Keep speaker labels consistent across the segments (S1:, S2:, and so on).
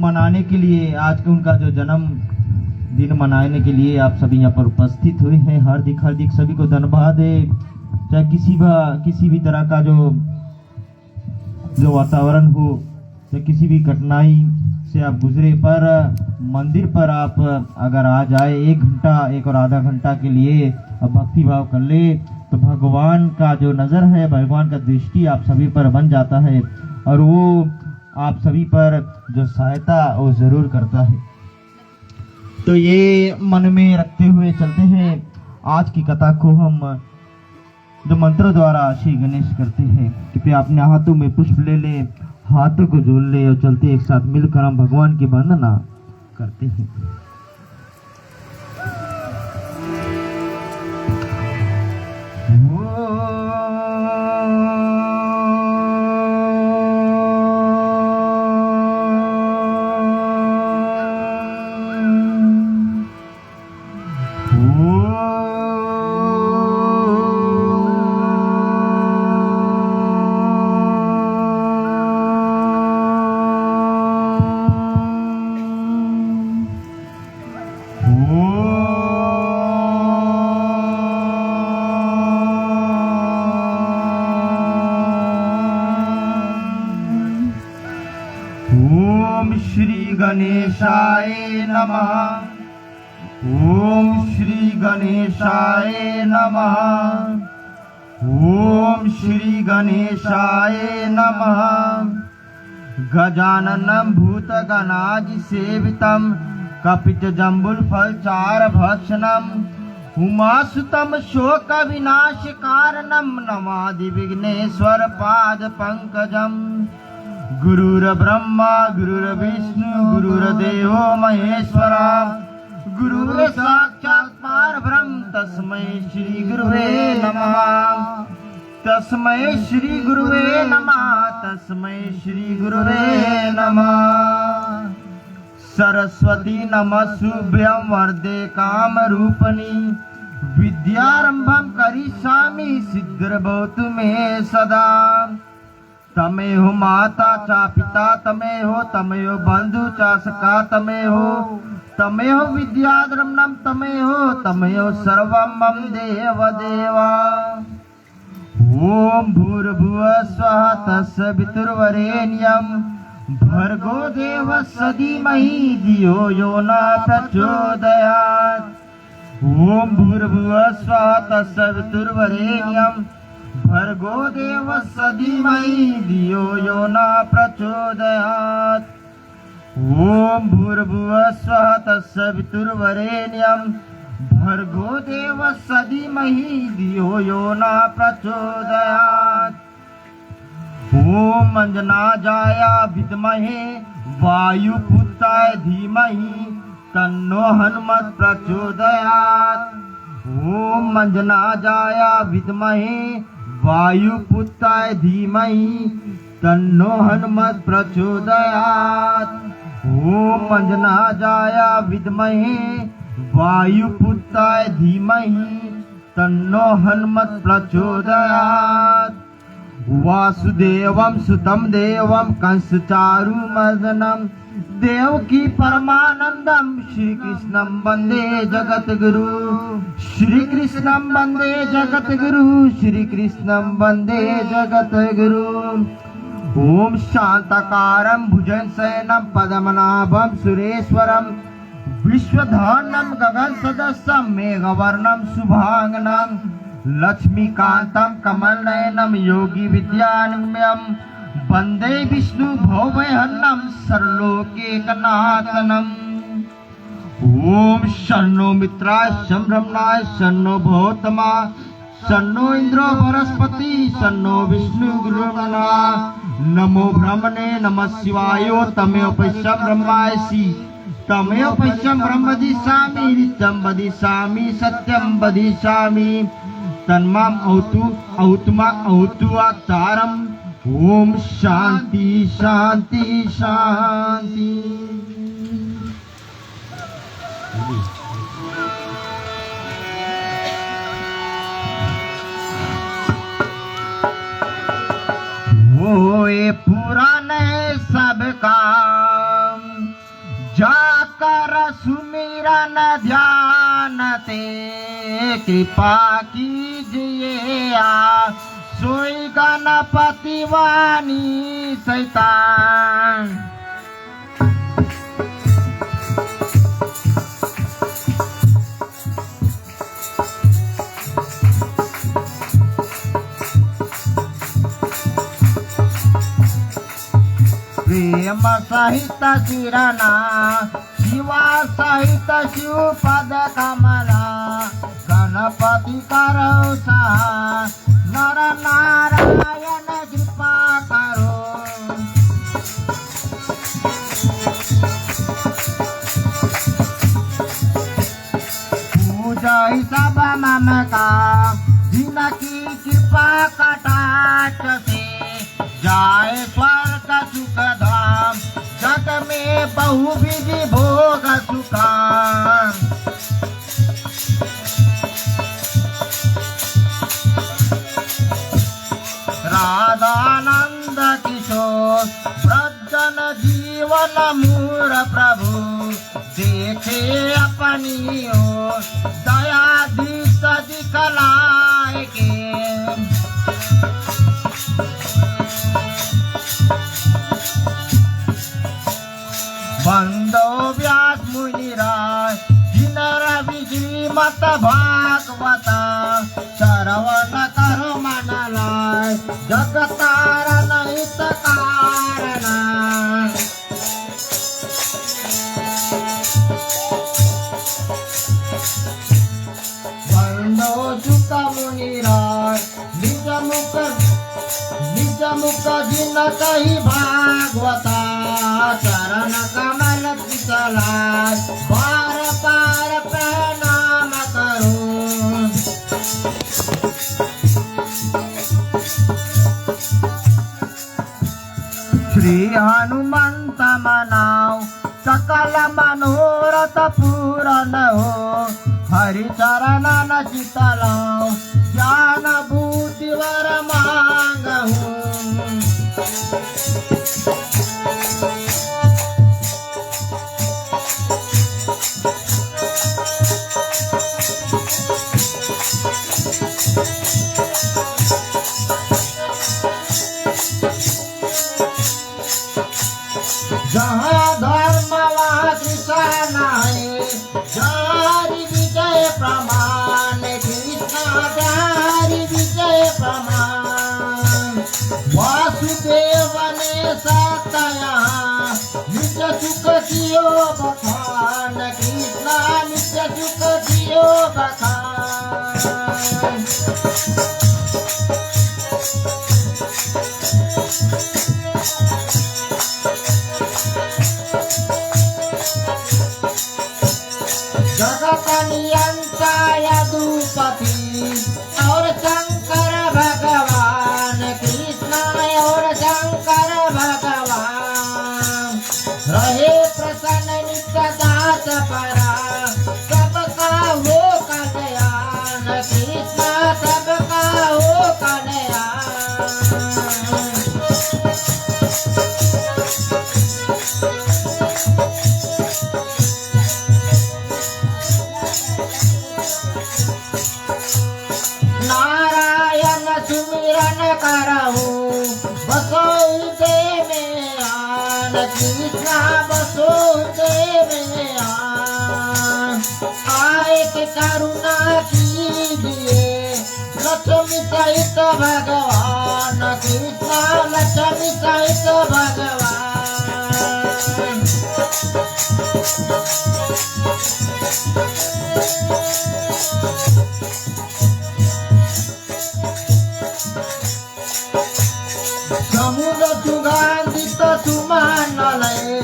S1: मनाने के लिए, आज के उनका जो जन्म दिन मनाने के लिए आप सभी यहाँ पर उपस्थित हुए हैं। हार्दिक हार्दिक सभी को धन्यवाद है। चाहे किसी भी तरह का जो वातावरण हो, चाहे किसी भी कठिनाई से आप गुजरे, पर मंदिर पर आप अगर आ जाए 1 घंटा 1 और आधा घंटा के लिए भक्ति भाव कर ले तो भगवान का जो नज़र है, भगवान का दृष्टि आप सभी पर बन जाता है और वो आप सभी पर जो सहायता वो जरूर करता है। तो ये मन में रखते हुए चलते हैं। आज की कथा को हम जो मंत्र द्वारा श्री गणेश करते हैं। कृपया अपने हाथों में पुष्प ले ले, हाथों को जोड़ ले और चलते एक साथ मिलकर हम भगवान की वंदना करते हैं। ओम श्री गणेशाय नमः। ओम श्री गणेशाय नमः। ओम श्री गणेशाय नमः। गजाननं भूतगणादि सेवितं कपितजम्बूफलचार भक्षणं उमासुतं शोक विनाश कारणं नमामि विघ्नेश्वर पाद पंकजम्। गुरुर्ब्रह्मा गुरुर्विष्णु गुरुर्देवो महेश्वरा गुरुर् साक्षात् परब्रह्म तस्मै श्री गुरुवे नमः। तस्मै श्री गुरुवे नमः। तस्मै श्री गुरुवे नमः। सरस्वती नमस्तुभ्यं वरदे कामरूपिणी विद्यारंभं करिष्यामि सिद्धिर्भवतु मे सदा। तमेव माता च पिता तमेव बंधु च सखा तमेव विद्याद्रमणं तमेव सर्वं मम देव देवा। ओम भूर्भुवः स्वः तत्सवितुर्वरेण्यं भर्गो देवस्य धीमहि धियो यो न प्रचोदयात्। ओम भूर्भुवः स्वः तत्सवितुर्वरेण्यं भर्गो देवस्य धीमहि धियो यो न प्रचोदयात्। ओम भूर्भुवः स्वः तत्सवितुर्वरेण्यं भर्गो देवस्य धीमहि धियो यो न प्रचोदयात्। ओम अंजनाजाय विद्महे वायुपुत्राय धीमहि तन्नो हनुमत् प्रचोदयात्। ओम अंजनाजाय विद्महे वायुपुत्राय धीमहि तन्नो हनुमत् प्रचोदयात्। ओम अंजनाजाय विद्महे वायुपुत्राय धीमहि तन्नो हनुमत् प्रचोदयात्। वासुदेवं सुतं देवं कंसचारूमर्दनं देवकी परमानंदं श्री कृष्णं वंदे जगद्गुरु। श्री कृष्णं वंदे जगद्गुरु। श्री कृष्णं वंदे जगद्गुरु। ओम शांताकारं भुजगशयनं पद्मनाभं सुरेश्वरं विश्वधारणं गगनसदृशं मेघवर्णं शुभांगनं लक्ष्मीकान्तं कमलनयनं योगी विद्यानगम्यं वंदे विष्णु भवभयहरणं सर्वलोकैकनाथनम्। ओम शन्नो मित्राय संभ्रमणाय शन्नो भवतमा शन्नो इंद्रो बृहस्पति शन्नो विष्णु गुरुर्गणा। नमो ब्रह्मणे नमः शिवाय तमेव पश्यं ब्रह्मासि तमेव पश्यं ब्रह्म वदिष्यामि नित्यं वदिष्यामि सत्यं वदिष्यामि तन्माम औतुमा औतु आचारम। ओम शांति शांति शांति। वो ये पुराने सब काम मन ध्यान ते कृपा कीजिए सोई गणपति वाणी शैतान। प्रेम सहित शिरना शिवा सहित शिव पद कमला गणपति करो सहा नर नारायण कृपा करो। पूजा सब मम का जिनकी कृपा कटाक्ष से जाए स्वर्ग सुख धाम जग में बहुविधि भोग सुखान। राधानंद किशोर व्रजन जीवन मूर प्रभु देखे अपनी ओर दया दीस दिखलाए के। बंदो व्यास मुनिराज जिन रवि श्रीमत भागवता श्रवण करो मन लाय जगतारण हित कारण। बंदो जुक मुनिराज निज मुख जिन कही भागवता चरण कमल किसलाय बार बार प्रणाम करो। श्री हनुमंत मनाओ सकल मनोरथ पूर्ण हो हरि चरण न चितलाओ ज्ञान बुद्धि वर मांगहु। जहाँ धर्म वहाँ कृष्ण है जारी विजय प्रमाण कृष्ण जारी विजय प्रमाण। वासुदेव ने सतया निज सुख जियो बखान कृष्ण निज सुख जियो बखान। जगत नियंता यदुपति और शंकर भगवान कृष्ण और शंकर भगवान रहे प्रसन्न नित्य दास परा सबका हो कल्याण कृष्ण सबका हो कल्याण। नारायण सुमिरन करहु बसो हृदय में आन कृष्णा बसो हृदय में आन। आए के करुणा कीजिए लक्ष्मी सहित भगवान कृष्णा लक्ष्मी सहित भगवान। समुद्र सुगंधित सुमन लय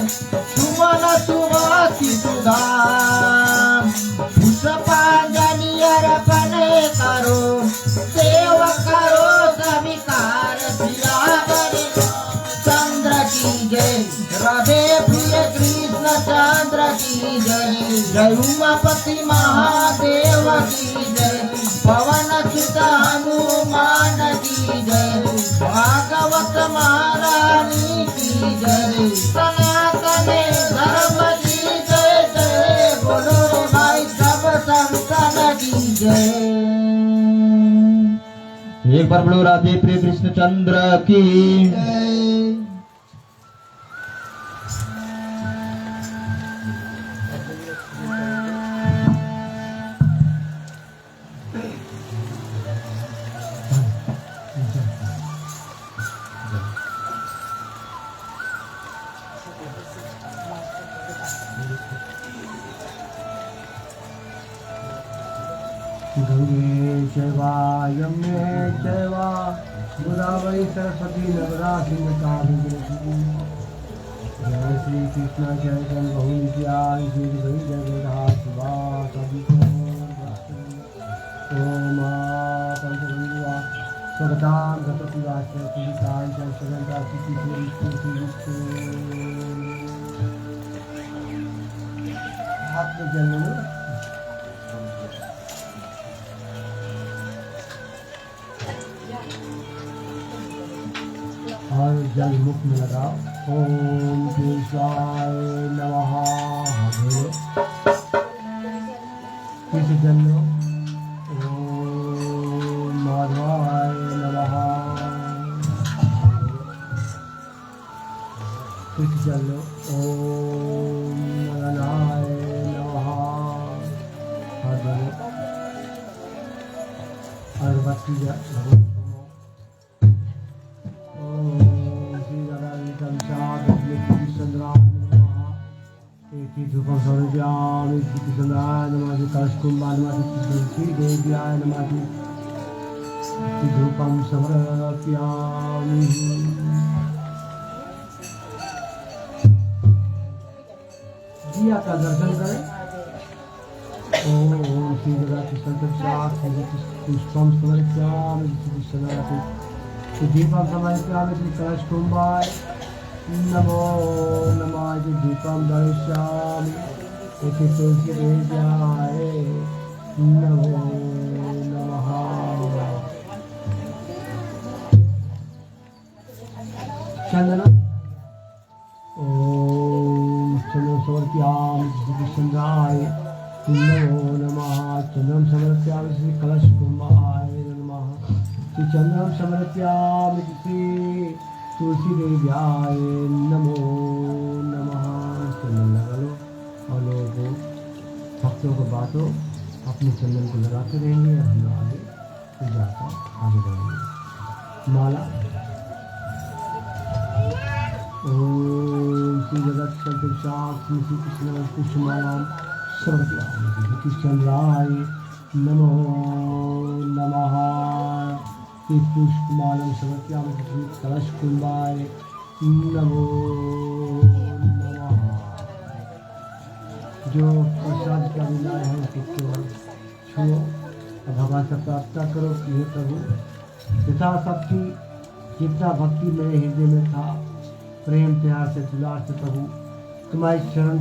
S1: सुमन सुमति सुधाम पुष्पांजलि अर्पण करो सेव करो स्वीकार सियावर चंद्र की जय राधे प्रिय कृष्ण चंद्र की जय जय उमापति महादेव की जय पवन सुत हनुमान की जय भागवत महारानी की जय सनातन धर्म की जय जय बोलो। परमलो राधे प्रिय कृष्णचंद्र की।
S2: गंगे चैवा यमुने चैवा गोदावरी सरस्वती नर्मदा सिंधु कावेरी जय श्री कृष्ण जय जन बहु नित्याय श्री हरि जय जगन्नाथ शिवा कवि ओम पंचबंधुआ स्वगतां गतपुराश्च सुवितां च सगन्ता हाथ में जल लो और जल मुख में लगाओ। ओम केशवाय नमः हरे किस जल लो। ओम माधवाय नमः किस जल लो। ओम नयनाय नमः हरे अगरबत्ती जल धूपम समर्पयामि श्रीकृष्णाय नमः कलशकुंभाय नमः श्रीदेव्याय नमः धूपम समर्पयामि। दिया का दर्शन करें। ओम श्री कृष्ण पुष्पम समर्पयामि श्रीकृष्णाय दीपम समर्पयामि श्री कलशकुंभाय नमो नमः दीपम दर्शयामि इति तुलसी देव्याय नमो नमः। चंदन ओम चंदन समर्पयामि श्री कृष्णाय नमो नमः चंदन समर्पयामि श्री कलशकुंभाय नमः श्री चंदन समर्पयामि श्री तुलसी देव्याय नमो नमः। चंदन लगा लो और लोगों को भक्तों को बांटो। अपने चंदन को लगाते रहेंगे और हम लोग आगे पूजा का आगे बढ़ेंगे। माला ओम श्री जगत संतोषात्म श्री कृष्ण पुष्पमाला समर्पयामि कृष्णचंद्राय नमो नमः पुष्पमालं समर्पयामि श्री कलशकुंभाय नमो नमः। जो प्रसाद का विनय है उसको केवल छुओ और भगवान से प्रार्थना करो कि हे प्रभु यथाशक्ति जितना भक्ति मेरे हृदय में था प्रेम प्यार से दुलार से प्रभु तुम्हारी शरण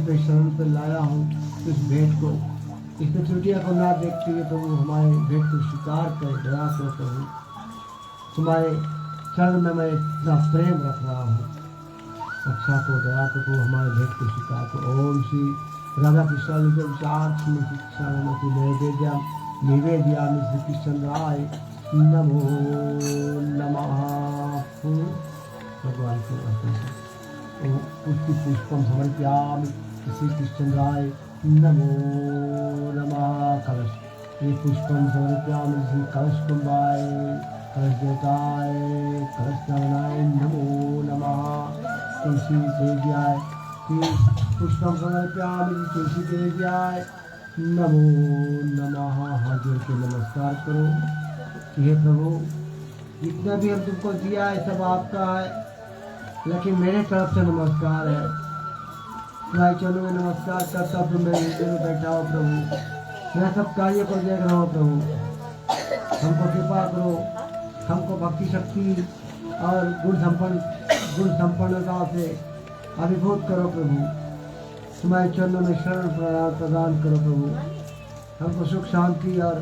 S2: पे लाया हूँ इस भेंट को इसमें त्रुटियाँ को ना देखते हुए प्रभु हमारे भेंट को स्वीकार कर दया करो प्रभु। तुम्हारे चरण में मैं इतना प्रेम रख रहा हूँ अच्छा को दया को तो हमारे भेंट को स्वीकार करो। ओम श्री राधा कृष्ण निवेदयामि श्री कृष्णराय नमो नमः। भगवान को पुष्टि पुष्पम समर्पयामि श्री कृष्णराय नमो नमः। कलश ये पुष्पम समर्पयामि श्री कलशकुंभाय कलशदेवताय कलशनारायणाय नमो नमः। तुलसी देव्याय पुष्पम समर्पयामि तुलसी देव्याय नमो नमः। हाथ जोड़ के नमस्कार करो हे प्रभु जितना भी हम तुमको दिया है सब आपका है लेकिन मेरे तरफ से नमस्कार है। तुम्हारे चरणों में नमस्कार करता तुम मेरे हृदय में बैठा हो प्रभु। मैं सब कार्य को देख रहा हूँ प्रभु हमको कृपा करो हमको भक्ति शक्ति और गुण संपन्नता से अभिभूत करो प्रभु। तुम्हारे चरणों में शरण प्रदान करो प्रभु। हमको सुख शांति और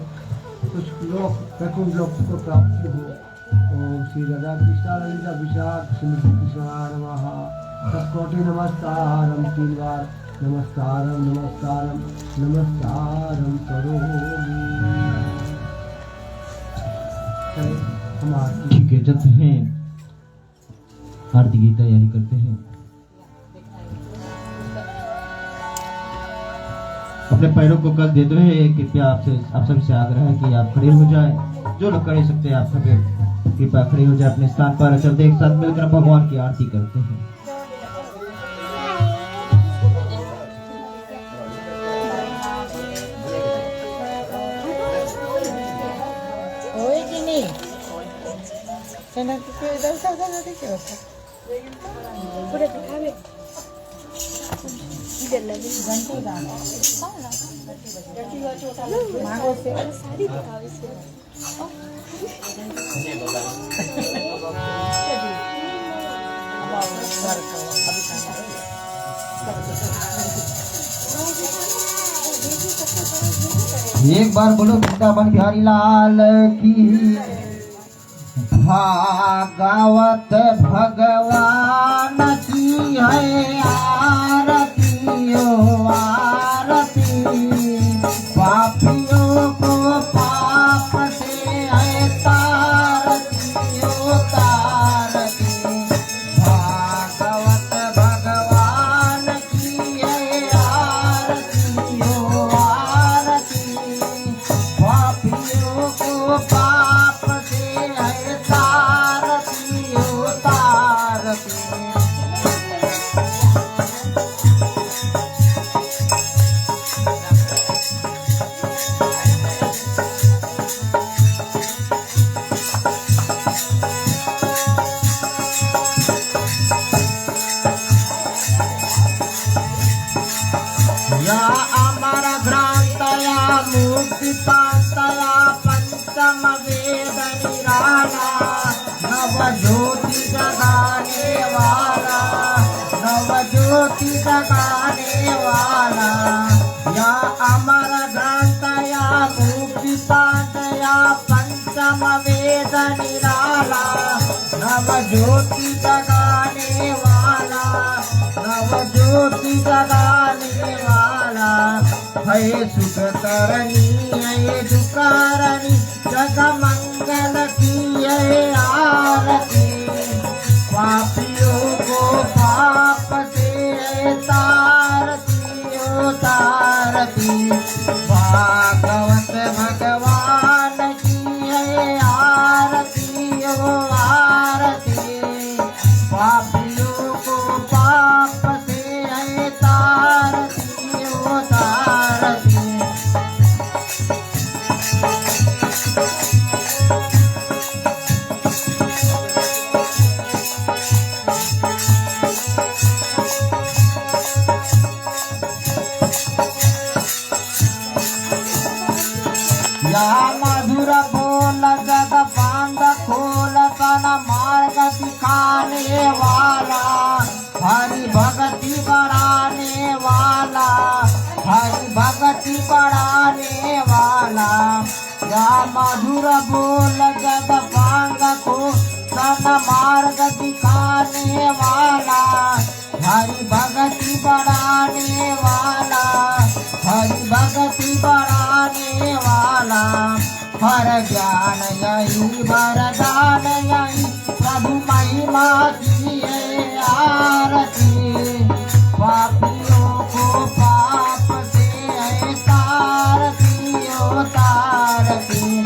S2: कुछ लोक वैकुंठ लोक को प्राप्ति हो। ओम श्री राधा कृष्ण ललिता विशाख श्री कृष्ण नमः। सबकोटि नमस्कारम 3 बार नमस्कारम नमस्कारम नमस्कारम करोमि। हम आरती
S1: ठीक है, चलते हैं, आरती की तैयारी करते हैं। अपने पैरों को कल देते हुए कृपया आप सबसे आग्रह है कि आप खड़े हो जाए। जो लोग खड़े हो सकते हैं आप सब कृपया खड़े हो जाए अपने स्थान पर। चलते एक साथ मिलकर भगवान की आरती करते हैं। एक बार बोलो वृंदावन बिहारी लाल की। भागवत भगवान की है आरती ओ आरती। पापियों को पाप से है तारती ओ तारती। भागवत भगवान की है आरती ओ आरती। पापियों को पाप से है तारती ओ तारती। या अमर भ्रांतया मुक्ति पातया पंचम वेद निराला। नव ज्योति जगाने वाला, नव ज्योति जगाने वाला। या अमर भ्रांतया मुक्ति पातया पंचम वेद निराला। नव ज्योति जगाने वाला, नव ज्योति जगाने वाला। है सुख करनी है दुकारनी जग मंगल की है आरती। पापियों को पाप से है तारती ओ तारती। भागवत भगवान की है आरती ओ आरती। पापियों को पाप से है तारती ओ तारती। या मधुर बोल जग बांध खोल तन मार्ग दिखाने वाला। हरि भक्ति बढ़ाने वाला, हरि भक्ति बढ़ाने वाला। या मधुर बोल जग बांध खोल तन मार्ग दिखाने वाला। हरि भक्ति बढ़ाने वाला, हरि भक्ति बढ़ाने वाला। हर ज्ञान यही वरदान यही प्रभु महिमा की है आरती। पापियों को पाप से है तारती ओ तारती।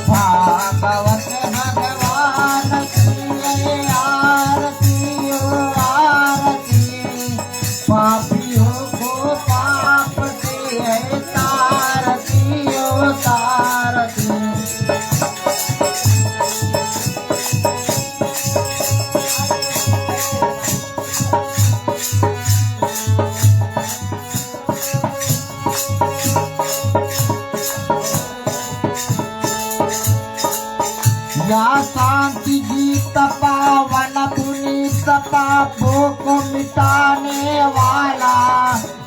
S1: भागवत भगवान की है आरती ओ आरती। पापियों को पाप से है तारती ओ तारती। या शांति गीत पावन पुनीत पापों को मिटाने वाला।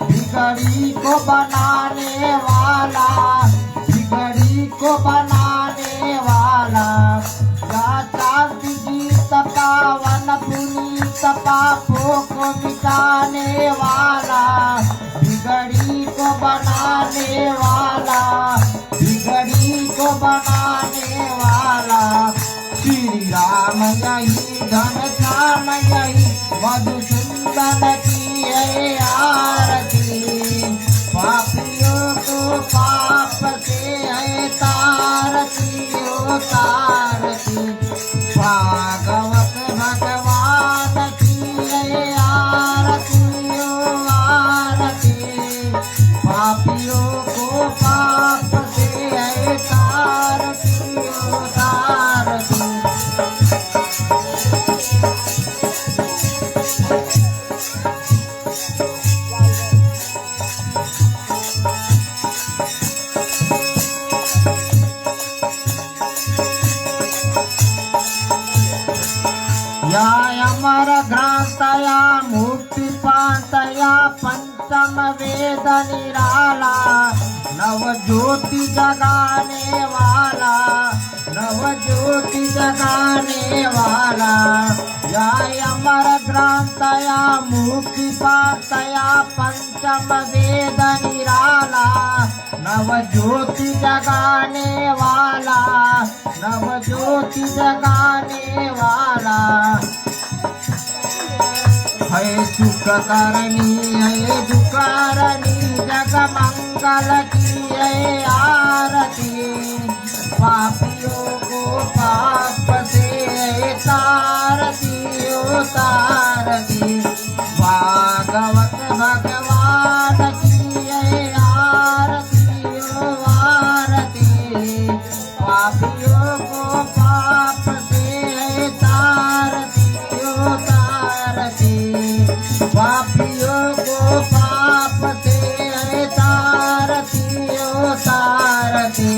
S1: बिगड़ी को बनाने वाला, बिगड़ी को बनाने वाला। या शांति गीत पावन पुनीत पापों को मिटाने वाला। बिगड़ी को बनाने वाला, बिगड़ी को बनाने वाला। भगवान की है आरती, पापियों को पाप से है तारती ओ तारती। भागवत भगवान की है आरती ओ आरती, पापियों को पाप से है तारती ओ तारती। या अमर घ्रांतया मुक्ति पांतया पंचम वेद निराला, नव ज्योति जगाने वाला, नव ज्योति जगाने वाला। या अमर घ्रांतया मुक्ति पांतया पंचम वेद निराला, नव ज्योति जगाने वाला, नव ज्योति जगाने वाला। है सुख करनी है दुख करनी, जग मंगल की है आरती, पापियों को पाप से है तारती ओ तारती। भागवत भगवान की है आरती ओ आरती, पापियों को पाप से है तारती ओ तारती। पापियों को पाप से है तारती ओ तारती,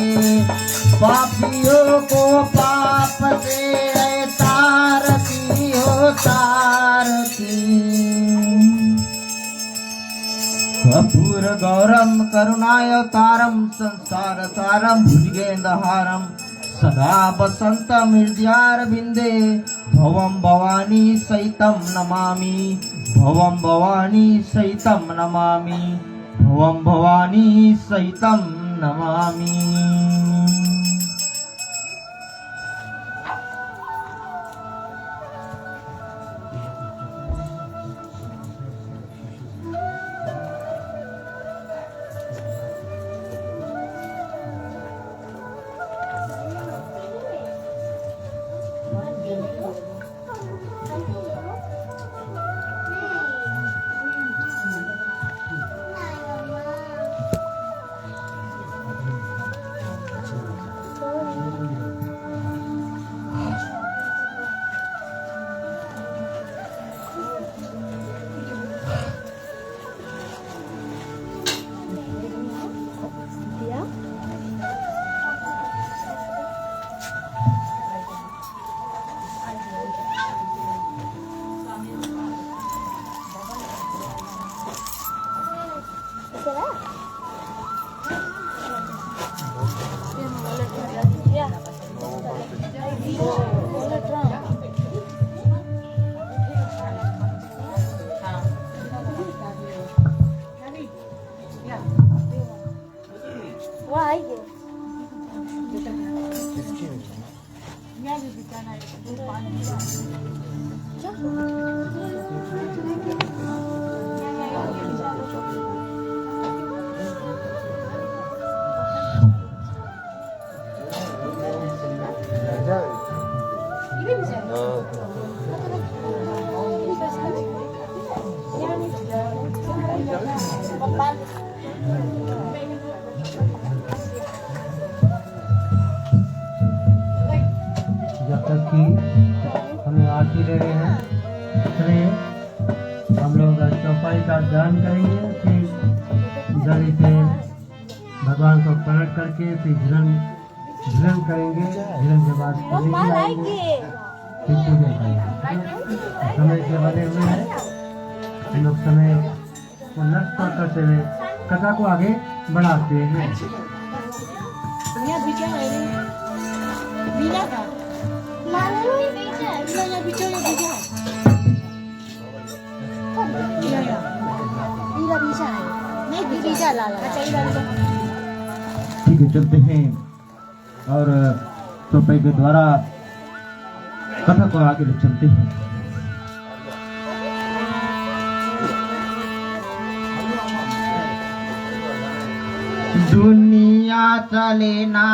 S1: पापियों को पाप से है तारती ओ तारती। कर्पूर गौरम करुणावतारम संसार सारम भुजगेंद्रहारम, सदा वसंतम हृदयारविंदे, भवम भवानी सहितं नमामि, भवम भवानी सहितं नमामि, भवम भवानी सहितं नमामि।
S2: जब तक कि हमें आरती ले रहे हैं इसलिए हम लोग चौपाई का ध्यान करेंगे, फिर जल से भगवान को प्रकट करके फिर झिलन करेंगे, झिलन के बाद फिर पूजा करेंगे। समय से बने हुए हैं हम लोग, समय को नष्ट करते हुए कथा को आगे बढ़ाते हैं।
S1: ठीक है, चलते हैं और चौपाई के द्वारा कथा को आगे ले चलते हैं। दुनिया चले ना,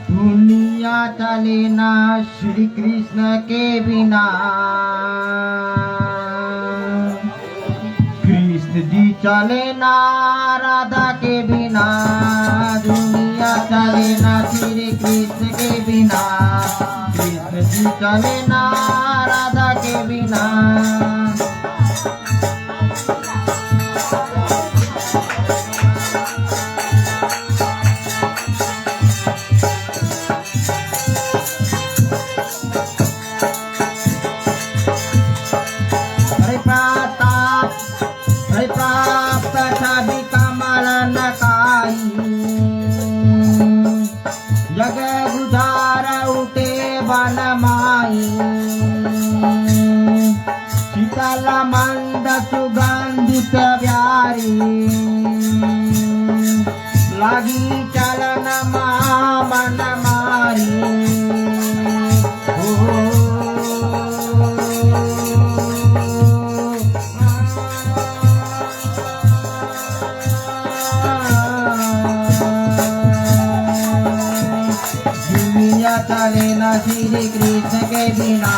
S1: दुनिया चले ना श्री कृष्ण के बिना। कृष्ण जी चले ना राधा के बिना। दुनिया चले ना श्री कृष्ण के बिना। कृष्ण जी चले ना राधा के बिना। जग गुजार उठे बन माई। शीतल मंद सुगंधित प्यारी। लगी चलन मन मारी। चले ना श्री कृष्ण के बिना।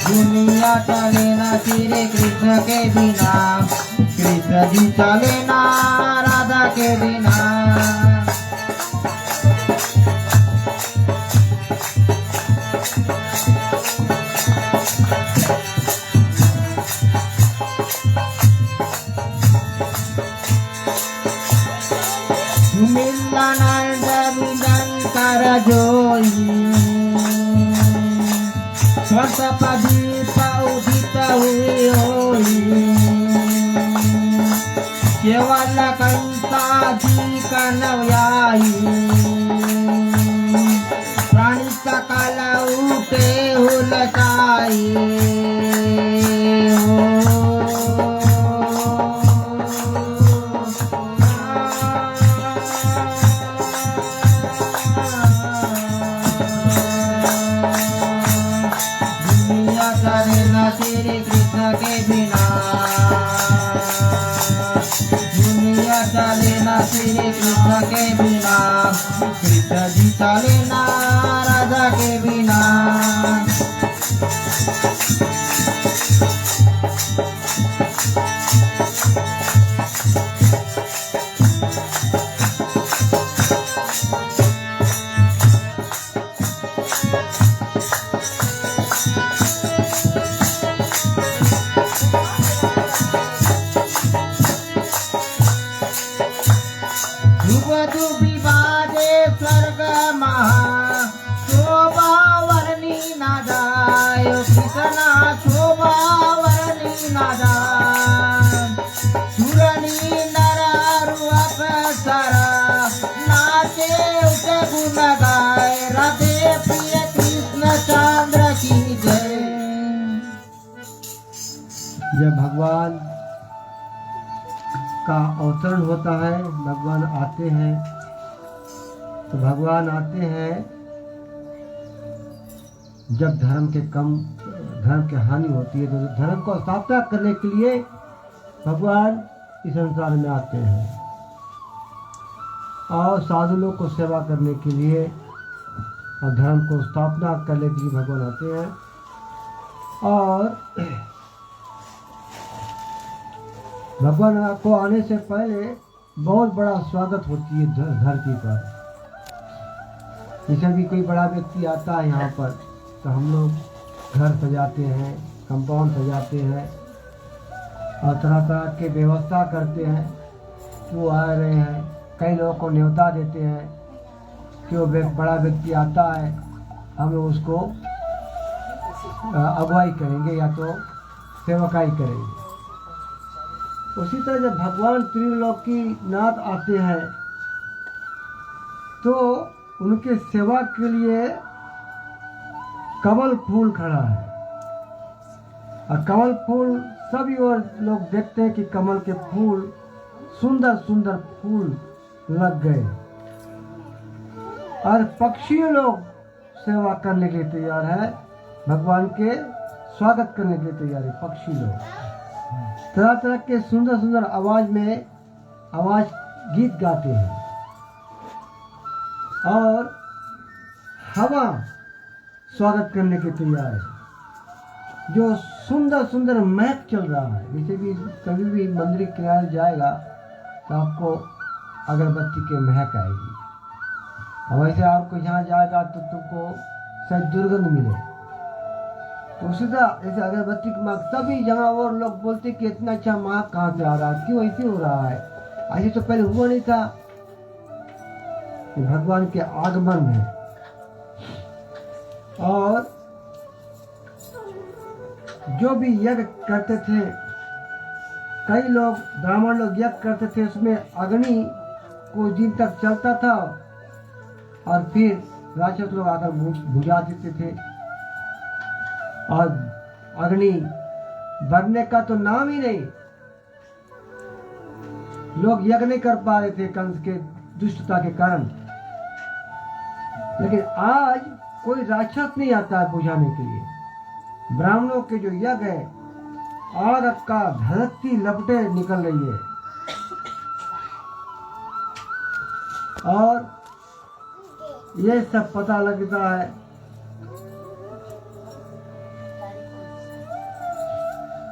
S1: दुनिया चले ना श्री कृष्ण के बिना। कृष्ण जी चले ना राधा के बिना। कर जोई स्वर्ग पदीप उदित हुई होई। केवल कंसा जी कन्हैयाई। प्राणी सकल उठे हुलकाई। श्री कृष्ण के बिना। दुनिया चले ना श्री कृष्ण के बिना। कृष्ण जी चले ना राधा के बिना। स्वर्ग महा शोभा वर्णी ना जाय। कृष्णा शोभा वर्णी ना जाय। सुरनी नर रूप सरा नाचे उसे गुण गाय। राधे प्रिय कृष्ण चंद्र की जय।
S2: जब भगवान का अवतरण होता है, भगवान आते हैं, तो भगवान आते हैं जब धर्म के हानि होती है, तो धर्म को स्थापना करने के लिए भगवान इस संसार में आते हैं और साधु लोग को सेवा करने के लिए और धर्म को स्थापना करने के लिए भगवान आते हैं। और भगवान को आने से पहले बहुत बड़ा स्वागत होती है धरती पर। जैसे भी कोई बड़ा व्यक्ति आता है यहाँ पर, तो हम लोग घर सजाते हैं, कंपाउंड सजाते हैं और तरह तरह के व्यवस्था करते हैं कि वो आ रहे हैं। कई लोगों को न्योता देते हैं कि वो बड़ा व्यक्ति आता है, हम लोग उसको अगुवाई करेंगे या तो सेवकाई करेंगे। उसी तरह जब भगवान त्रिलोकी नाथ आते हैं तो उनके सेवा के लिए कमल फूल खड़ा है और कमल फूल सभी और लोग देखते हैं कि कमल के फूल सुंदर सुंदर फूल लग गए और पक्षी लोग सेवा करने के लिए तैयार है, भगवान के स्वागत करने के लिए तैयार है पक्षी लोग। तरह तरह के सुंदर सुंदर आवाज गीत गाते हैं और हवा स्वागत करने के तैयार है। जो सुंदर सुंदर महक चल रहा है, जैसे भी कभी भी मंदिर के किनारे जाएगा तो आपको अगरबत्ती की महक आएगी, और वैसे आपको यहाँ जाएगा तो तुमको शायद दुर्गंध मिले। तो उसी तरह जैसे अगरबत्ती की महक, सभी जगह और लोग बोलते कि इतना अच्छा महक कहाँ से आ रहा है, क्यों ऐसे हो रहा है, ऐसे तो पहले हुआ नहीं था। भगवान के आगमन है। और जो भी यज्ञ करते थे, कई लोग ब्राह्मण लोग यज्ञ करते थे, उसमें अग्नि कुछ दिन तक चलता था और फिर राक्षस लोग आकर बुझा देते थे, और अग्नि बढ़ने का तो नाम ही नहीं। लोग यज्ञ नहीं कर पा रहे थे कंस के दुष्टता के कारण। लेकिन आज कोई राक्षस नहीं आता है बुझाने के लिए। ब्राह्मणों के जो यज्ञ है, आग का धधकती लपटे निकल रही है, और ये सब पता लगता है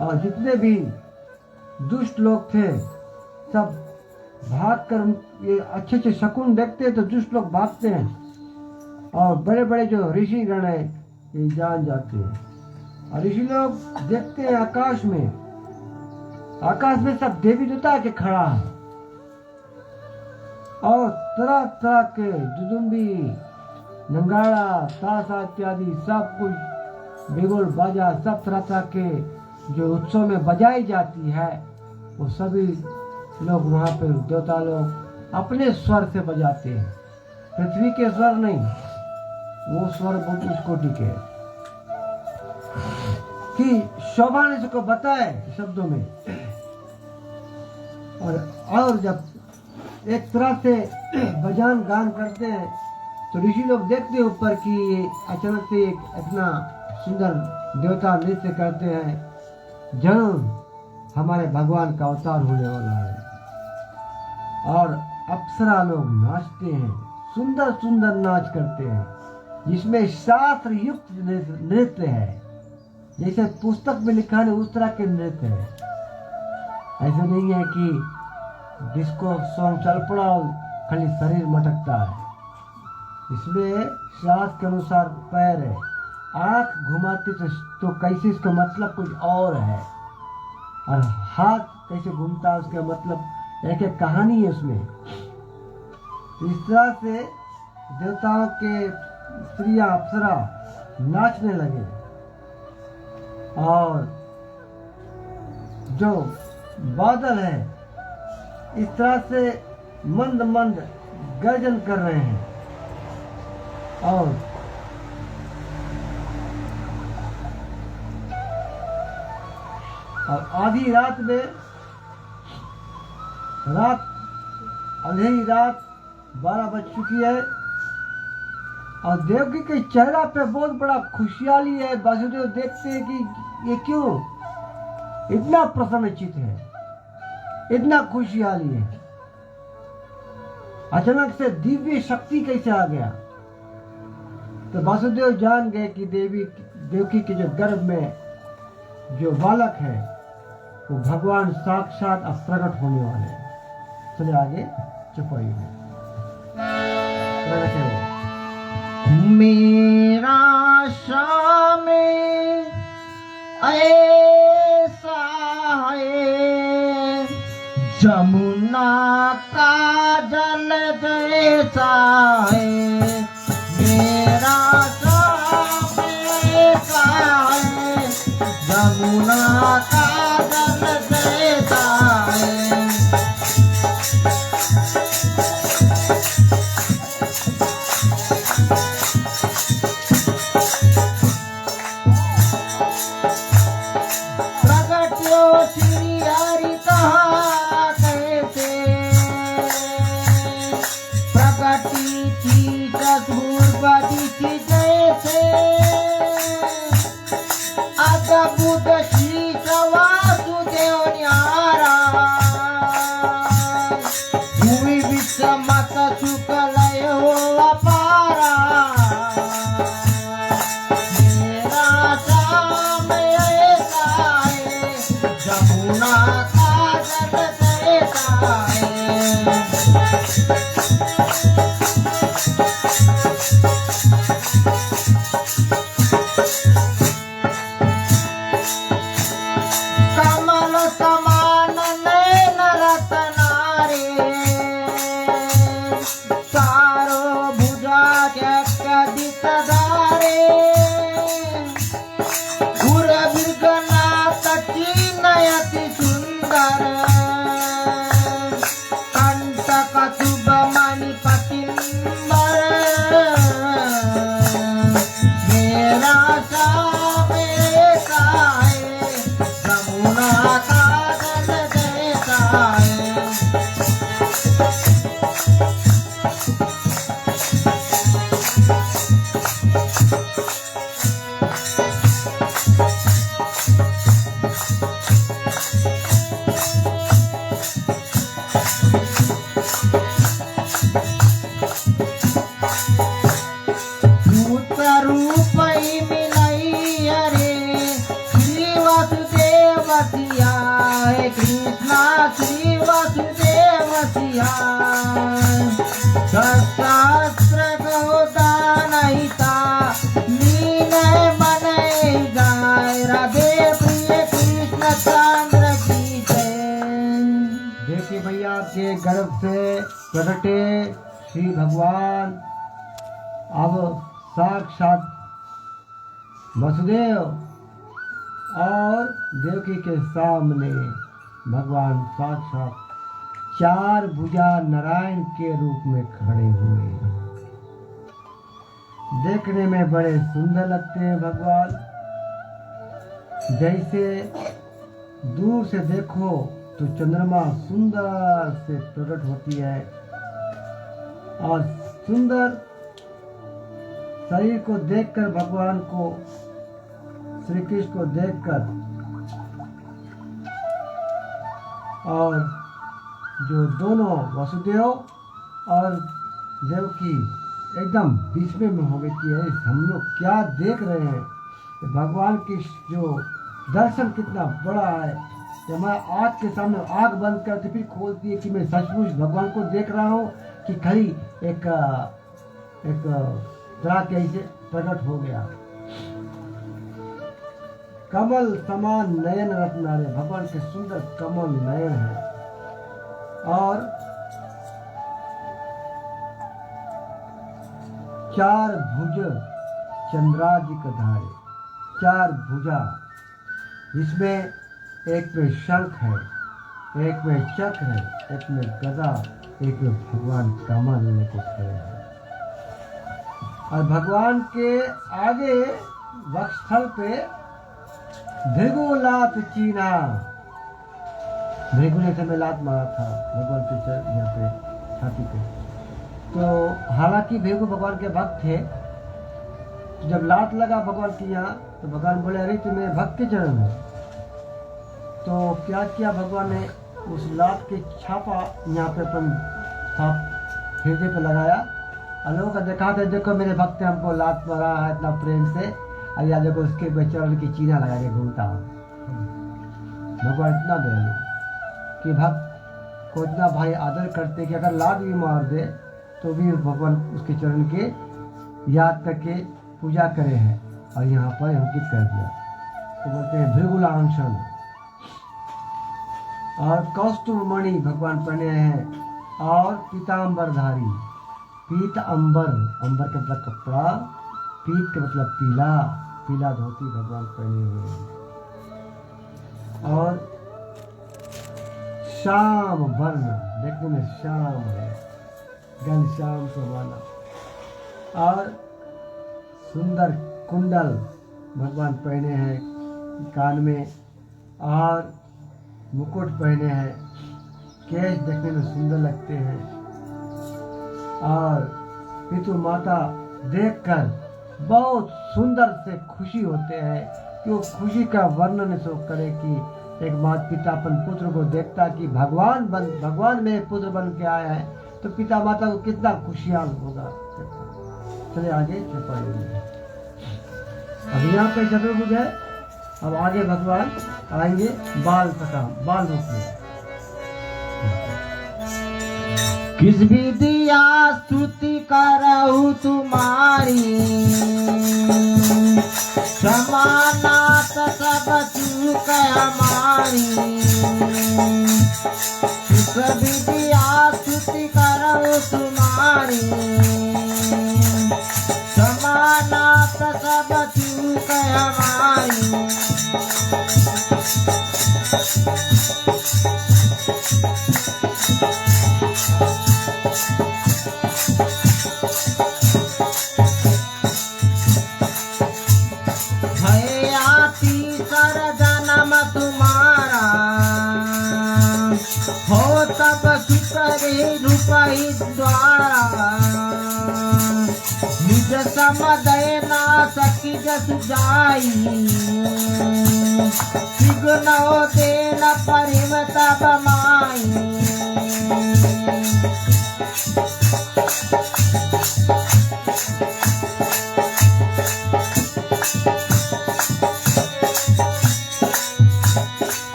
S2: और जितने भी दुष्ट लोग थे सब भागकर, ये अच्छे अच्छे शकुन देखते हैं तो दुष्ट लोग भागते हैं, और बड़े बड़े जो ऋषि गण है ये जान जाते हैं। और ऋषि लोग देखते हैं आकाश में सब देवी देवता के खड़ा है, और तरह तरह के दुदुम्बी, नंगाड़ा, ताशा इत्यादि सब कुछ, बिगुल बाजा, सब तरह तरह के जो उत्सव में बजाई जाती है, वो सभी लोग वहाँ पे देवता लोग अपने स्वर से बजाते हैं। पृथ्वी के स्वर नहीं, वो स्वर बहुत उच्च कोटि के कि शोभा ने इसको बताए शब्दों में। और जब एक तरह से भजन गान करते हैं तो ऋषि लोग देखते हैं ऊपर कि अचानक से इतना सुंदर देवता नृत्य करते हैं, जरूर हमारे भगवान का अवतार होने वाला है। और अप्सरा लोग नाचते हैं, सुंदर सुंदर नाच करते हैं, जिसमें शास्त्र युक्त नृत्य है, जैसे पुस्तक में लिखा है उस तरह के नृत्य है। ऐसा नहीं है कि डिस्को सॉन्ग चल पड़ा और खाली शरीर मटकता है। इसमें शास्त्र के अनुसार पैर है, आंख घुमाते तो कैसे इसका मतलब कुछ और है, और हाथ कैसे घूमता है उसका मतलब एक एक कहानी है उसमें। इस तरह से देवताओं के स्त्रियां अप्सरा नाचने लगे, और जो बादल है इस तरह से मंद मंद गर्जन कर रहे हैं, और आधी रात में, अंधेरी रात 12 बज चुकी है, और देवकी के चेहरा पे बहुत बड़ा खुशहाली है। वासुदेव देखते हैं कि ये क्यों इतना प्रसन्नचित है, इतना खुशहाली है, अचानक से दिव्य शक्ति कैसे आ गया। तो वासुदेव जान गए कि देवकी के जो गर्भ में जो बालक है वो भगवान साक्षात अब प्रकट होने वाले हैं। चले आगे चुपाई में प्रकट है वो।
S1: मेरा शाम ऐसा है, जमुना का जल जैसा है, मेरा शाम ऐसा है, जमुना का जल जैसा है। कहे कृष्णा श्री वसुदेव सियान शास्त्र गोदा नहीं था मीन मन गाय राधे प्रिय कृष्ण चंद्र की जय।
S2: देखिए भैया आपके गर्भ से प्रगटे श्री भगवान अब साक्षात वसुदेव और देवकी के सामने भगवान साक्षात चार भुजा नारायण के रूप में खड़े हुए हैं। देखने में बड़े सुंदर लगते हैं भगवान। जैसे दूर से देखो तो चंद्रमा सुंदर से प्रकट होती है और सुंदर शरीर को देखकर भगवान को श्री कृष्ण को देखकर और जो दोनों वसुदेव और देवकी एकदम बीच में हो गई कि हम लोग क्या देख रहे हैं। भगवान की जो दर्शन कितना बड़ा है कि हमारा आँख के सामने आँख बंद करके फिर खोलती है कि मैं सचमुच भगवान को देख रहा हूँ कि खरी एक तरह के ऐसे प्रकट हो गया। कमल समान नयन रत्नारे, भगवान के सुंदर कमल नयन है और चार भुज चंद्राजिक धारे, चार भुजा जिसमें एक में शंख है, एक में चक्र है, एक में गदा, एक में भगवान कमल लेके खड़े हैं। और भगवान के आगे वक्षस्थल पे भृगु लात चीना, भृगु ने समय लात मारा था भगवान के यहाँ पे छाती पे। तो हालांकि भृगु भगवान के भक्त थे, तो जब लात लगा भगवान के यहाँ तो भगवान बोले अरे तो मेरे भक्त के चरण है। तो क्या किया भगवान ने, उस लात के छापा यहाँ पे अपन साफ हृदय पे लगाया और लोगों का देखा था देखो मेरे भक्त हमको लात मारा है इतना प्रेम से, और या देखो उसके चरण की चीना लगा के घूमता। भगवान इतना दयालु कि भक्त को इतना भाई आदर करते कि अगर लात भी मार दे तो भी भगवान उसके चरण के याद करके पूजा करे हैं और यहाँ पर अंकित कर दिया। तो बोलते हैं भृगुलांशन। और कौस्तुभ मणि भगवान पहने हैं और पीताम्बरधारी, पीत अंबर, अंबर का मतलब कपड़ा, पीत का मतलब पीला, पीला धोती भगवान पहने हुए हैं। और श्याम वर्ण, देखने में श्याम है, घनश्याम समाना। और सुंदर कुंडल भगवान पहने हैं कान में और मुकुट पहने हैं, केश देखने में सुंदर लगते हैं। और पितु माता देखकर बहुत सुंदर से खुशी होते हैं कि वो खुशी का वर्णन सो करे कि एक माता पिता अपन पुत्र को देखता कि भगवान में पुत्र बन के आया है, तो पिता माता को कितना खुशियाल होगा। चले आगे चौपाई। अब यहाँ पे चतुर्भुज है, अब आगे भगवान आएंगे बाल सका, बाल रूप में।
S1: किस विधिया स्तुति करहु तुम्हारी, समानात सब चूक हमारी। किस विधिया स्तुति करहु तुम्हारी, समानात सब चूक हमारी। निज समदय ना सकी जस जाई, सिगनो देन परिम तब माई।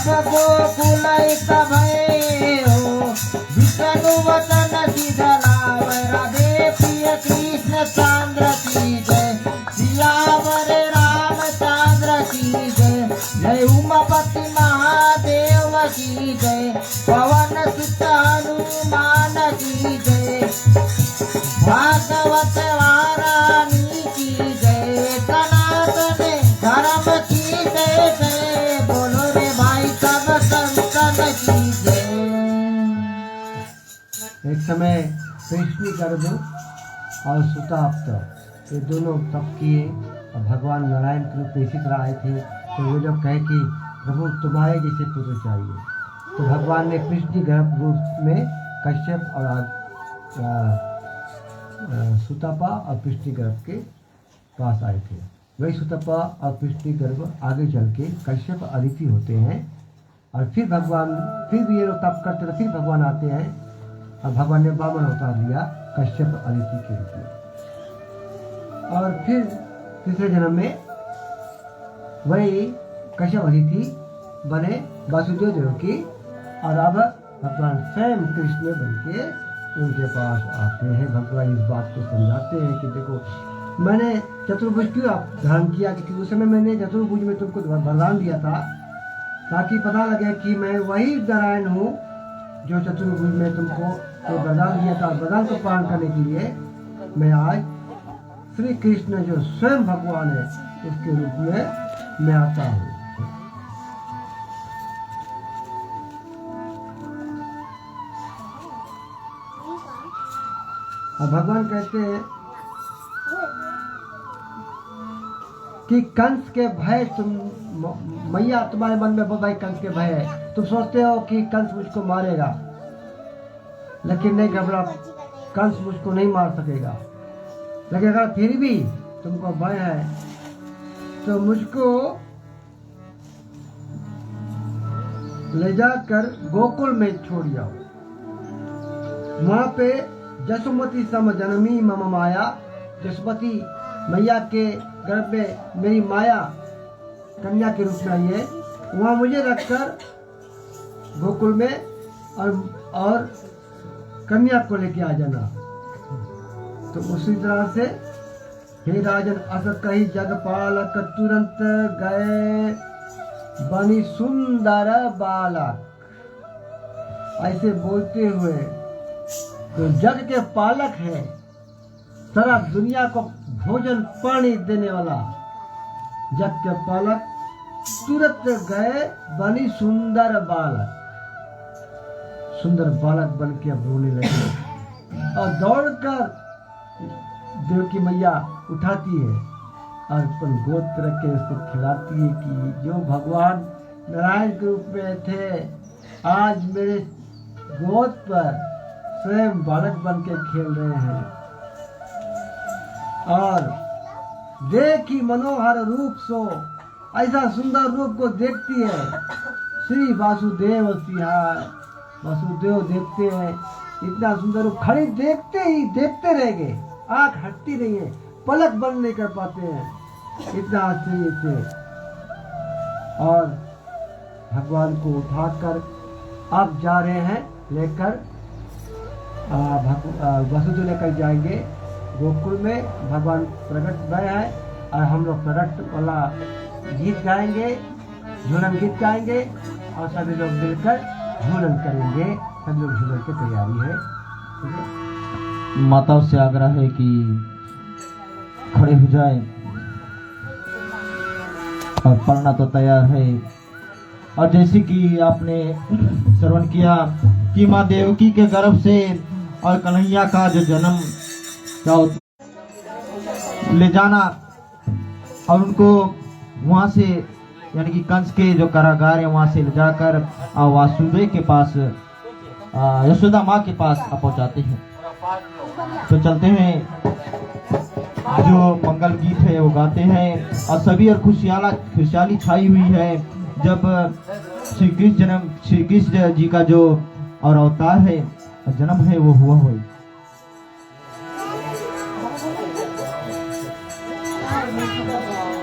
S1: गोकुल भयो विष्णु वचन सिधलाव राधे प्रिय कृष्ण चंद्र की जय सियावर रामचंद्र की जय जय उमापति महादेव की जय पवन सुत हनुमान की जय भागवत वाराणी की जय सनातन धर्म की जय जय बोलो रे भाई सब संतन की जय।
S2: एक समय कृष्ण गर्भ और सुताप्त ये दोनों तप किए और भगवान नारायण के रूप में इसी तरह आए थे। तो वे लोग कहे कि प्रभु तुम्हारे जैसे पुत्र चाहिए। तो भगवान ने कृष्ण गर्भ रूप में कश्यप और सुतपा और कृष्ण गर्भ के पास आए थे। वही सुतपा और कृष्ण गर्भ आगे चल के कश्यप अदिति होते हैं और फिर भी ये लोग तप करते तो फिर भगवान आते हैं और भगवान ने वामन अवतार लिया कश्यप अदिति के रूप में। और फिर तीसरे जन्म में वही कश्यप अदिति बने वासुदेव देव की और अब भगवान स्वयं कृष्ण बन के उनके पास आते हैं। भगवान इस बात को समझाते हैं कि देखो मैंने चतुर्भुज क्यों आप धारण किया, क्योंकि उस समय मैंने चतुर्भुज में तुमको वरदान दिया था ताकि पता लगे कि मैं वही नारायण हूँ जो चतुर्भुज में तुमको तो वरदान दिया था। वरदान को पालन करने के लिए मैं आज श्री कृष्ण जो स्वयं भगवान है उसके रूप में मैं आता हूँ। अब भगवान कहते हैं कि कंस के भय तुम मैया तुम्हारे मन में बहुत भाई कंस के भय है। तुम सोचते हो कि कंस मुझको मारेगा, लेकिन नहीं घबरा, कंस मुझको नहीं मार सकेगा। लेकिन अगर फिर भी तुमको भय है तो मुझको ले जाकर गोकुल में छोड़ जाओ। वहां पे जसुमती सम जनमी मम माया, जसुमती मैया के गर्भ में मेरी माया कन्या के रूप में आई है, वहाँ मुझे रखकर गोकुल में और कन्या को लेके आ जाना। तो उसी तरह से हे राजन अस कही जगपालक तुरंत गए बनी सुंदर बालक। ऐसे बोलते हुए तो जग के पालक है, सारा दुनिया को भोजन पानी देने वाला जग के पालक तुरंत गए बनी सुंदर बालक। सुंदर बालक बन के अब रोने लगे और दौड़कर देवकी मैया उठाती है और अपन गोद पर रख के उसको खिलाती है कि जो भगवान नारायण के रूप में थे आज मेरे गोद पर स्वयं बालक बन के खेल रहे हैं। और देखी मनोहर रूप सो, ऐसा सुंदर रूप को देखती है श्री वासुदेव तिहार। वासुदेव देखते हैं इतना सुंदर रूप, खड़ी देखते ही देखते रह गए, आंख हटती नहीं है, पलक बंद नहीं कर पाते हैं, इतना आश्चर्य से। और भगवान को उठाकर अब जा रहे हैं लेकर वसुदेव लेकर जाएंगे गोकुल में। भगवान प्रकट भय है और हम लोग प्रकट वाला गीत गाएंगे, झूलन गीत गाएंगे और सभी लोग मिलकर झूलन करेंगे। सभी लोग झूलन की तैयारी है।
S1: माताओं से आग्रह है कि खड़े हो जाए और पढ़ना तो तैयार है। और जैसे कि आपने श्रवण किया कि माँ देवकी के गर्भ से और कन्हैया का जो जन्म का ले जाना और उनको वहां से यानी कि कंस के जो कारागार है वहां से ले जाकर वासुदेव के पास यशोदा माँ के पास पहुंचाते हैं। तो चलते हैं, जो मंगल गीत है वो गाते हैं और सभी और खुशहाली छाई हुई है। जब श्री कृष्ण जी का जो और अवतार है जन्म है वो हुआ हुई।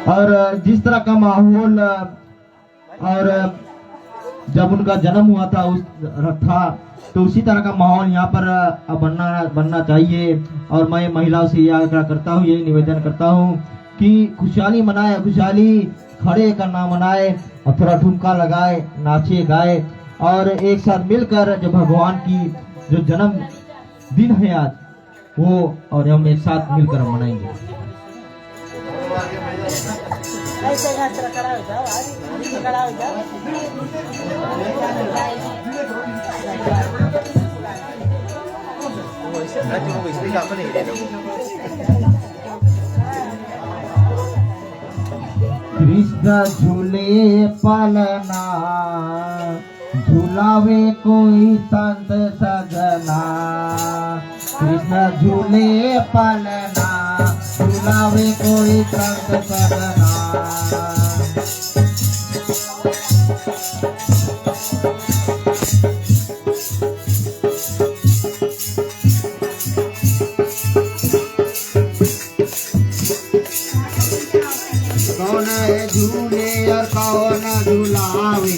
S1: और जिस तरह का माहौल और जब उनका जन्म हुआ था उस था, तो उसी तरह का माहौल यहाँ पर बनना चाहिए। और मैं महिलाओं से यह आग्रह करता हूँ, यही निवेदन करता हूँ कि खुशहाली मनाए, खुशहाली खड़े करना मनाए और थोड़ा ठुमका लगाए, नाचे गाए और एक साथ मिलकर जो भगवान की जो जन्म दिन है आज वो, और हम एक साथ मिलकर हम मनाएंगे। कृष्ण झूले पालना, झूलावे कोई संत सजना। कृष्ण झूले पालना, झूलावे कोई संत सजना। कौन झूले और कौन झूलावे,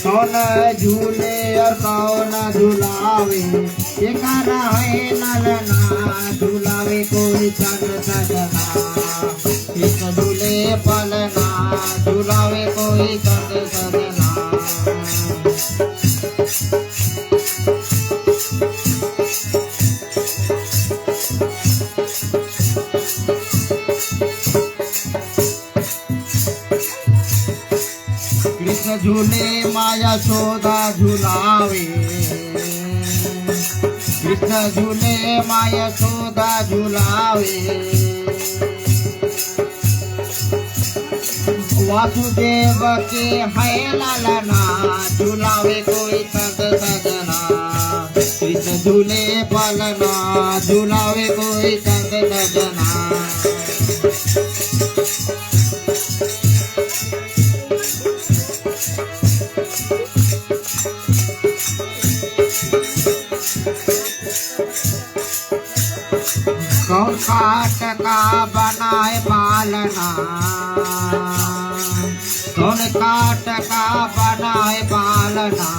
S1: कौन झूले और कौन झूलावे, एकारा है ललना, झूलावे कोई संत सजना। कृष्ण झूले पलना, झूलावे कोई संत सजना। कृष्ण झूले माया शोधा झूलावे, कृष्ण झूले माया शोधा झूलावे। वासुदेव के है लालना, झूलावे कोई संत सजना। कृष्ण झूले पालना, झूलावे कोई संत सजना। कौन काट का बनाए पालना, कौन काट का बनाए पालना।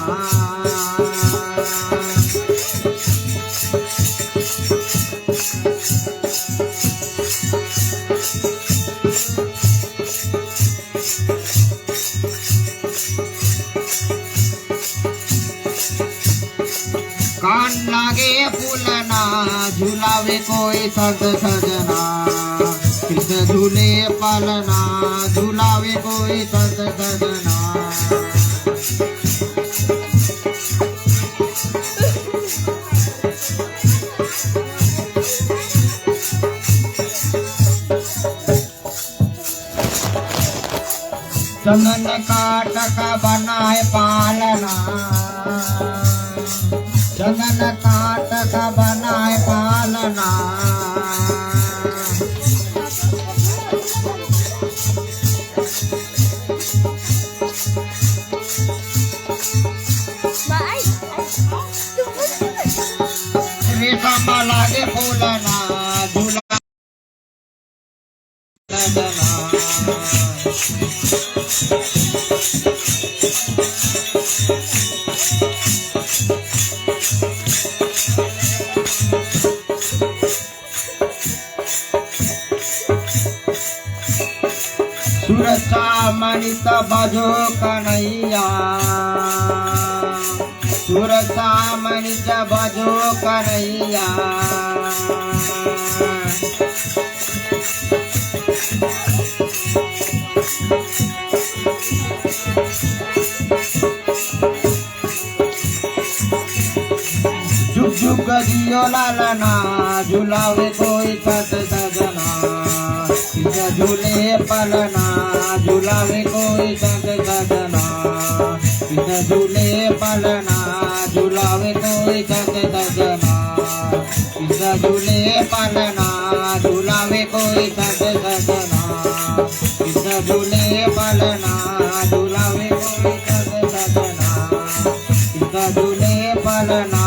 S1: कान लागे फूलना, झूलावे कोई संत सजना। कृष्ण झूले पालना, झूलावे कोई संत सजना। चंदन काट का बनाए पालना, चंदन काट का बनाए पालना। रेशम लागे फूलना, झूला सजना। सुरक्षा मणित बजो कन्हैया, सुरक्षा मणित बजो कन्हैया। जुग जुग जियो लालना, झूलावे कोई संत सजना। कृष्ण झूले पलना, झूलावे कोई संत सजना। कृष्ण झूले पलना, झूलावे कोई संत सजना। कृष्ण झूले पलना, झूलावे कोई संत सजना। कृष्ण झूले पलना, झूलावे कोई संत सजना। कृष्ण झूले पलना,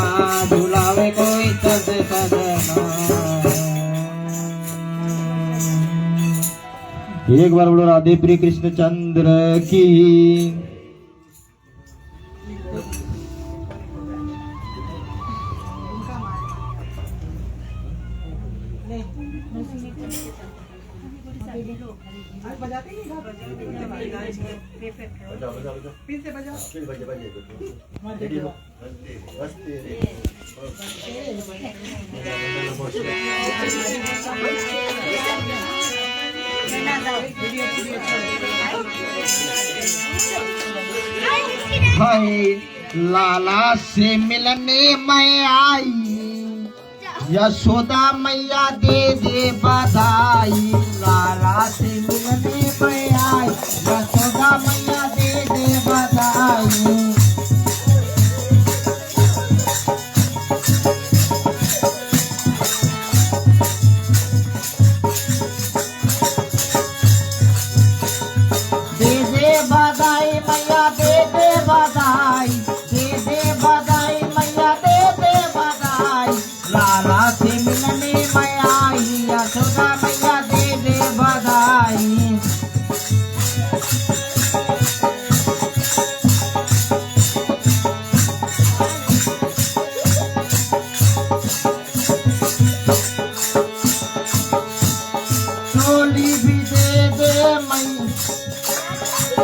S1: झूलावे कोई संत सजना। एक बार बोलो राधे प्रिय कृष्णचंद्र की। हाय लाला से मिलने मैं आई, यशोदा मैया दे दे बधाई। लाला से मिलने मैं आई, यशोदा मैया दे दे बधाई। दे दे बधाई मैया दे दे बधाई, दे दे बधाई मैया दे दे बधाई। लाला से मिलने मैं आई, यशोदा मैया दे दे बधाई। चोली भी दे दे मैया,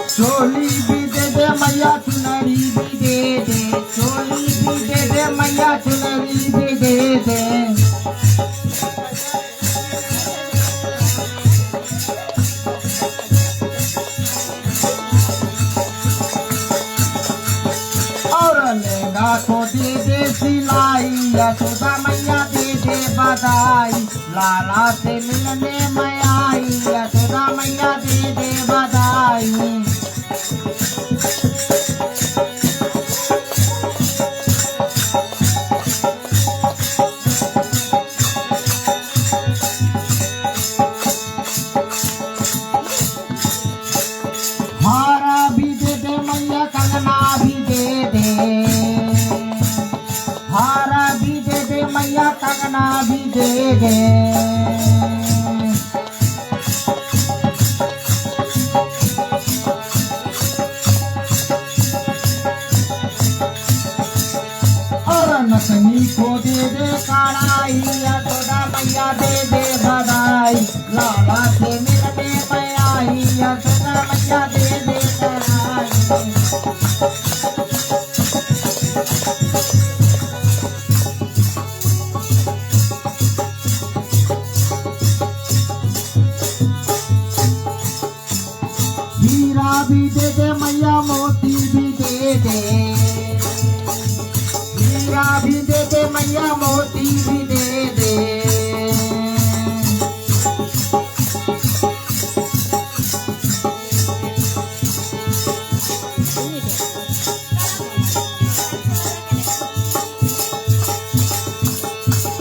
S1: चोली भी दे दे मैया, चुनरी भी दे दे। चोली भी दे दे मैया, चुनरी भी दे दे। और लहंगा को दे दे सिलाई, यशोदा मैया दे दे बधाई। लाला से मिलने मैं आई, यशोदा मैया दे दे बधाई। हारा भी दे दे मैया, कंगना भी दे दे। हारा भी दे दे मैया, कंगना भी दे दे। और नथनी को दे दे कढ़ाई, यशोदा मैया दे दे बधाई। लाला से मिलने मैं आई, यशोदा मैया दे दे बधाई। हीरा भी दे दे मैया, मोती भी दे दे। हीरा भी दे दे मैया, मोती भी दे दे।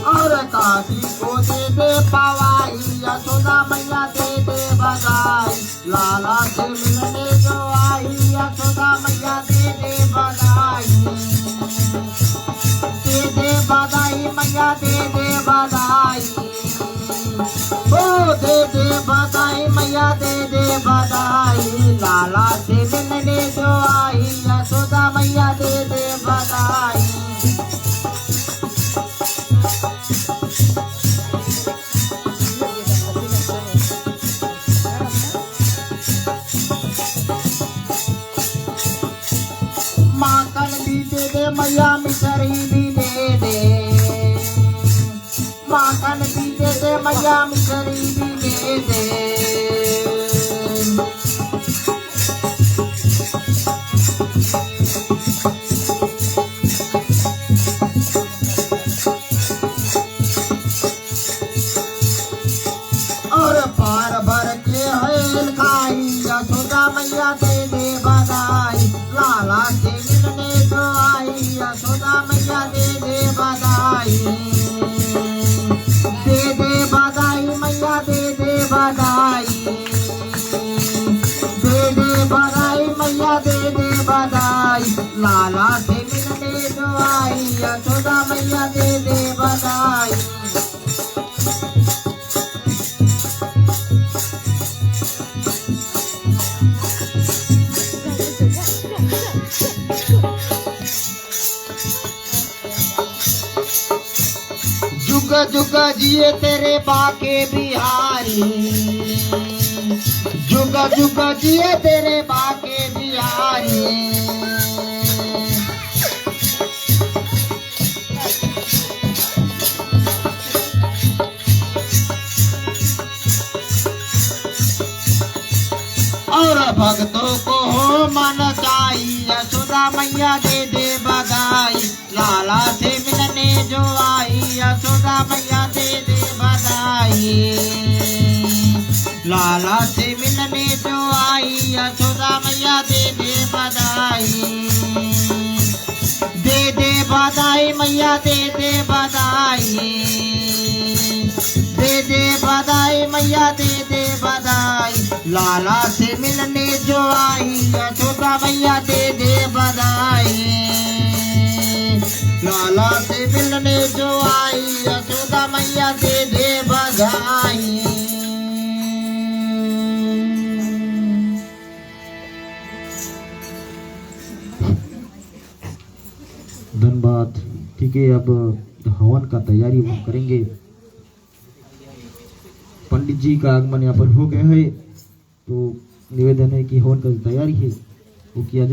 S1: और काशी को दे दे पवाई, यशोदा मैया दे दे बधाई। लाला से मिलने जो आई, यशोदा मैया दे दे बधाई। दे दे बधाई मैया दे दे बधाई। ओ दे दे बधाई मैया दे दे बधाई। लाला से मिलने जो आई, यशोदा मैया दे दे बधाई। माखन भी दे दे मैया, मिसरी भी दे दे। माखन भी दे दे मैया, मिसरी भी दे दे। और पार भर के हेल खाई, यशोदा मैया दे दे बधाई। लाला से मिलने जो आई, यशोदा मैया दे दे बधाई। दे दे बधाई मैया दे दे बधाई। दे दे बधाई मैया दे दे बधाई। लाला से मिलने जो आई, यशोदा मैया दे दे बधाई। जुग जुग जिए तेरे बाके बिहारी, जुग जुग जिए तेरे बाके बिहारी। और भक्तों को हो मन चाही, यशोदा मैया दे दे बधाई। लाला से मिलने जो आई, यशोदा मैया दे दे बधाई। लाला से मिलने जो आई, यशोदा मैया दे दे बधाई। दे दे बधाई मैया दे दे बधाई। दे दे बधाई मैया दे दे बधाई। लाला से मिलने जो आई, यशोदा मैया दे दे बधाई। लाला से मिलने जो आई, यशोदा मैया दे दे बधाई। धन्यवाद। ठीक है, अब हवन का तैयारी हम करेंगे। पंडित जी का आगमन यहाँ पर हो गया है, तो निवेदन है कि हवन का तैयारी है वो किया जाए।